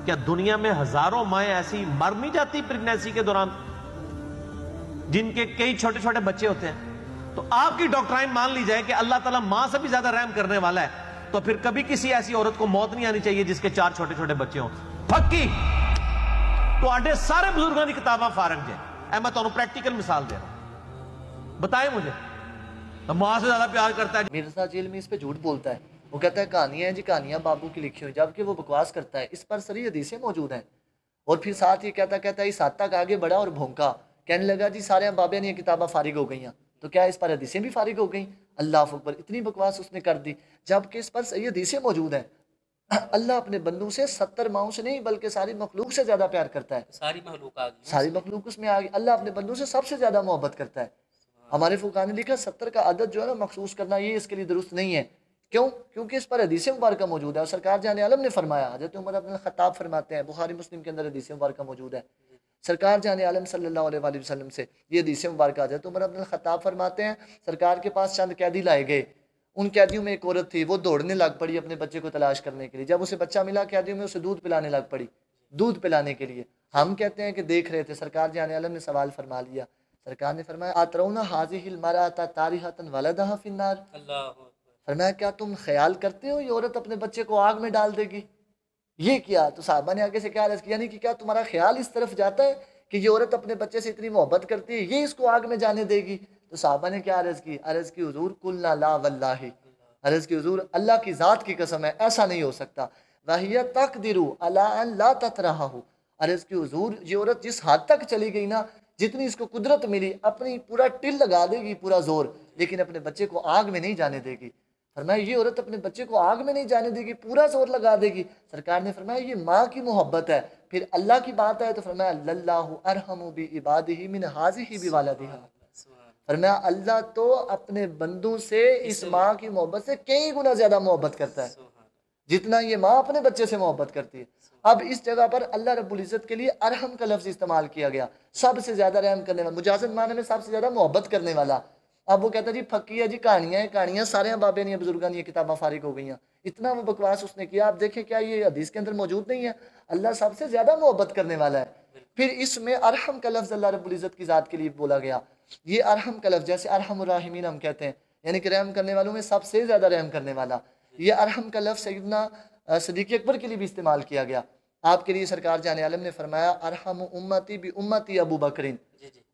क्या दुनिया में हजारों माएँ ऐसी मर नहीं जाती प्रेगनेंसी के दौरान, जिनके कई छोटे छोटे बच्चे होते हैं? तो आपकी डॉक्ट्राइन मान ली जाए कि अल्लाह ताला मां से भी ज्यादा रहम करने वाला है, तो फिर कभी किसी ऐसी औरत को मौत नहीं आनी चाहिए जिसके 4 छोटे छोटे बच्चे हों। पक्की तो आडे सारे बुजुर्गों की किताबा फारग जे। मैं तो प्रैक्टिकल मिसाल दे रहा हूं, बताएं मुझे तो मां से ज्यादा प्यार करता है। मिर्जा जेल में इस पे झूठ बोलता है, वो कहता है कहानियां हैं जी, कहानियां बाबू की लिखी हुई, जबकि वो बकवास करता है। इस पर सही हदीसें मौजूद हैं। और फिर साथ ही कहता इस हद तक आगे बढ़ा और भौंका, कहने लगा जी सारे बाबे ने ये किताबा फारिग हो गई हैं, तो क्या इस पर हदीसें भी फारिग हो गई? अल्लाह अकबर, इतनी बकवास उसने कर दी, जबकि इस पर सही हदीसें मौजूद हैं। अल्लाह अपने बंदों से 70 माओं से नहीं बल्कि सारी मखलूक से ज्यादा प्यार करता है। सारी मखलूक आ गई, सारी मखलूक उसमें आ गई। अल्लाह अपने बंदों से सबसे ज्यादा मोहब्बत करता है। हमारे फुकाहा ने लिखा 70 का अदद जो है ना मखसूस करना, ये इसके लिए दुरुस्त नहीं है। क्यों? क्योंकि इस पर हदीस मुबारक मौजूद है। और सरकार जाने आलम ने फरमाया, हज़रत उमर इब्न खत्ताब फरमाते हैं, बुखारी मुस्लिम के अंदर हदीस मुबारक मौजूद है। सरकार जाने आलम सल्लल्लाहु अलैहि वसल्लम से ये हदीस मुबारक, हज़रत उमर इब्न खत्ताब फरमाते हैं, सरकार के पास चंद कैदी लाए गए। उन कैदियों में एक औरत थी, वो दौड़ने लग पड़ी अपने बच्चे को तलाश करने के लिए। जब उसे बच्चा मिला कैदियों में, उसे दूध पिलाने लग पड़ी, दूध पिलाने के लिए। हम कहते हैं कि देख रहे थे, सरकार जाने आलम ने सवाल फरमा लिया। सरकार ने फरमाया, अतरौना हाज़िहिल मरअता तारिहतन वलदहा फिन्नार, फरमाया क्या तुम ख्याल करते हो ये औरत अपने बच्चे को आग में डाल देगी? ये क्या? तो साहबा ने आगे से क्या अर्ज किया, यानी कि क्या तुम्हारा ख्याल इस तरफ जाता है कि ये औरत अपने बच्चे से इतनी मोहब्बत करती है, ये इसको आग में जाने देगी? तो साहबा ने क्या अर्ज की हुजूर कुल्ला ला वल्लाही, अर्ज की हुजूर अल्लाह की ज़ात की कसम है, ऐसा नहीं हो सकता। वहिया तकदिरु अला अन ला ततरहु, अर्ज की हुजूर ये औरत जिस हद तक चली गई ना, जितनी इसको कुदरत मिली, अपनी पूरा टिल लगा देगी, पूरा जोर, लेकिन अपने बच्चे को आग में नहीं जाने देगी। फरमाया ये औरत अपने बच्चे को आग में नहीं जाने देगी, पूरा जोर लगा देगी। सरकार ने फरमाया ये माँ की मोहब्बत है। फिर अल्लाह की बात है तो फरमाया लल्लाहु अरहमु बि इबादिही मिन हाज़िही बि वालिदिहा, फरमाया अल्लाह तो अपने बंदों से इस माँ की मोहब्बत से कई गुना ज्यादा मोहब्बत करता है, जितना ये माँ अपने बच्चे से मोहब्बत करती है। अब इस जगह पर अल्लाह रब्बुल इज़्ज़त के लिए अरहम का लफ्ज़ इस्तेमाल किया गया, सबसे ज्यादा रहम करने वाला, मुजाज़त माने में सबसे ज्यादा मोहब्बत करने वाला। अब वो कहता जी फकी है जी, कहानियाँ सारे बाबे ने बुजुर्गों ने ये किताबें फारिग हो गई हैं, इतना वो बकवास उसने किया। आप देखें क्या ये हदीस के अंदर मौजूद नहीं है? अल्लाह सबसे ज्यादा मोहब्बत करने वाला है। फिर इसमें अरहम का लफ्ज़ अल्लाह रब्बुल इज़्ज़त की ज़ात के लिए बोला गया। ये अरहम का लफ्ज़, जैसे अरहमुर राहिमीन हम कहते हैं, यानी कि रहम करने वालों में सबसे ज्यादा रहम करने वाला, ये अरहम का लफ्ज़ सैयदना सिद्दीक़ अकबर के लिए भी इस्तेमाल किया गया। आपके लिए सरकार जाने आलम ने फरमाया अरहम उम्मती बि उम्मती अबू बकरिन,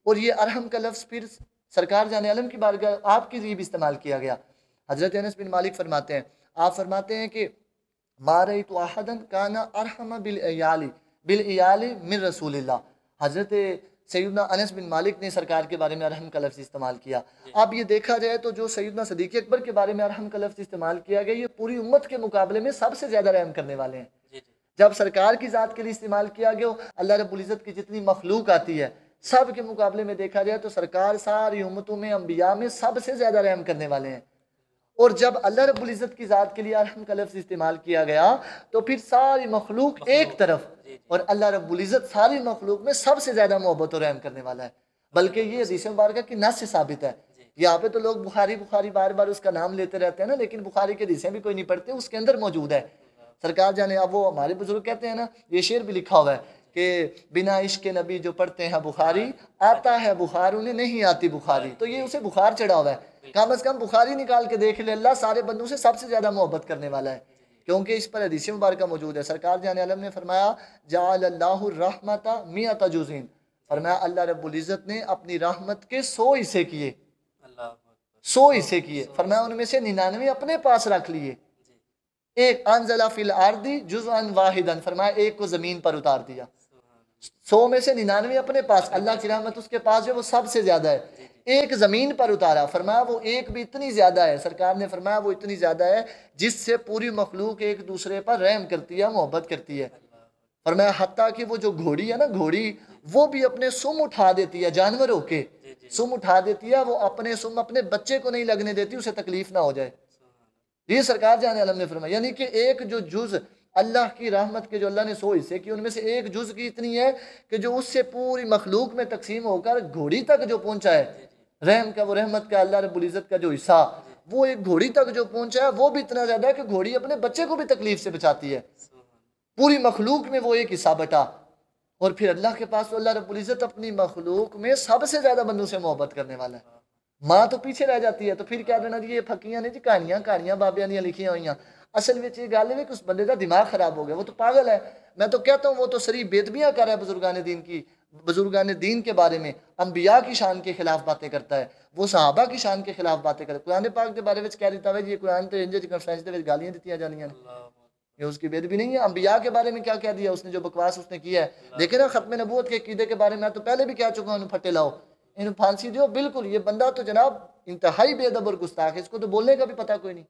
और ये अरहम का लफ्ज़ फिर सरकार जाने आलम की बारगाह आपके लिए भी इस्तेमाल किया गया। हज़रत अनस बिन मालिक फरमाते हैं, आप फरमाते हैं कि मारई तो आहदन काना अरहम बिल इयाली मिन रसूलिल्लाह। हज़रत सैयदना अनस बिन मालिक ने सरकार के बारे में अरहम का लफ्ज़ इस्तेमाल किया। अब ये देखा जाए तो जो सैयदना सिद्दीक़ अकबर के बारे में अरहम का लफ्ज़ इस्तेमाल किया गया, ये पूरी उम्मत के मुकाबले में सबसे ज़्यादा रहम करने वाले हैं। जब सरकार की ज़ात के लिए इस्तेमाल किया गया, अल्लाह रब्बुल इज़्ज़त की जितनी मखलूक आती है सब के मुकाबले में देखा जाए तो सरकार सारी उम्मतों में, अंबिया में सबसे ज़्यादा रहम करने वाले हैं। और जब अल्लाह रब्बुल इज़्ज़त की ज़ात के लिए अरहम का लफ्ज़ इस्तेमाल किया गया तो फिर सारी मखलूक एक तरफ, और अल्लाह रब्बुल इज़्ज़त सारी मखलूक में सबसे ज़्यादा मोहब्बत और रहम करने वाला है। बल्कि ये हदीस मुबारक की नस से साबित है। यहाँ पे तो लोग बुखारी बुखारी बार बार उसका नाम लेते रहते हैं ना, लेकिन बुखारी की हदीसें भी कोई नहीं पढ़ते, उसके अंदर मौजूद है। सरकार जाने, अब वो हमारे बुजुर्ग कहते हैं ना, ये शेर भी लिखा हुआ है कि बिना इश्क नबी जो पढ़ते हैं बुखारी, आता है बुखार उन्हें नहीं आती बुखारी। तो ये उसे बुखार चढ़ा हुआ है। कम अज़ कम बुखारी निकाल के देख ले, अल्लाह सारे बंदों से सबसे ज़्यादा मोहब्बत करने वाला है, क्योंकि इस पर हदीस मुबारक मौजूद है। सरकार जाने आलम ने फरमाया जअलल्लाहु रहमता मिअता जुज़ीन, फरमाया अल्लाह रब्बुल इज़्ज़त ने अपनी रहमत के 100 हिस्से किए, 100 हिस्से किए, फरमाया उनमें से 99 अपने पास रख लिए। एक अनज़ला फिल आर्दी जुज़अन वाहिदन, फरमाया एक को ज़मीन पर उतार दिया। 100 में से 99 अपने पास, अल्लाह की रहमत उसके पास जो वो सबसे ज्यादा है। एक जमीन पर उतारा, फरमाया वो एक भी इतनी ज्यादा है, सरकार ने फरमाया वो इतनी ज्यादा है जिससे पूरी मखलूक एक दूसरे पर रहम करती है, मोहब्बत करती है। फरमाया हत्ता कि वो जो घोड़ी है ना, घोड़ी वो भी अपने सुम उठा देती है, जानवर होके सुम उठा देती है, वो अपने सुम अपने बच्चे को नहीं लगने देती, उसे तकलीफ ना हो जाए। ये सरकार जाने आलम ने फरमाया, यानी कि एक जो जुज अल्लाह की रहमत के जो अल्लाह ने 100 हिस्से की, उनमें से एक जुज की इतनी है कि जो उससे पूरी मखलूक में तकसीम होकर घोड़ी तक जो पहुंचा है, रहम का वो रहमत का अल्लाह रब्बुल इज़्ज़त का जो हिस्सा, वो एक घोड़ी तक जो पहुंचा है, वो भी इतना ज्यादा है कि घोड़ी अपने बच्चे को भी तकलीफ से बचाती है। पूरी मखलूक में वो एक हिस्सा बटा। और फिर अल्लाह के पास तो अल्लाह रब्बुल इज़्ज़त अपनी मखलूक में सबसे ज़्यादा बंदों से मोहब्बत करने वाला है। माँ तो पीछे रह जाती है, तो फिर क्या देना जी, ये फकीयां ने जी कहानियां बाबियां ने लिखियां हुई। असल में ये गल है कि उस बंदे का दिमाग खराब हो गया, वो तो पागल है। मैं तो कहता हूँ वो तो सरी बेदबियाँ कर रहा है बुजुर्गान दीन की, बुजुर्गान दीन के बारे में, अंबिया की शान के खिलाफ बातें करता है, वो सहाबा की शान के खिलाफ बातें करता है। कुरान पाक के बारे में कह देता है जी कुरान तो इंज कॉन्फ्रेंस के गालियां दी जानियां ने, ये उसकी बेदबी नहीं है। अंबिया के बारे में क्या कह दिया उसने, जो बकवास उसने किया है। देखे ना खत्म नबूवत के अकीदे के बारे में मैं तो पहले भी कह चुका हूँ, फटे लाओ, इन फांसी दो। बिल्कुल ये बंदा तो जनाब इंतहाई बेअदब और गुस्ताख है, इसको तो बोलने का भी पता कोई नहीं।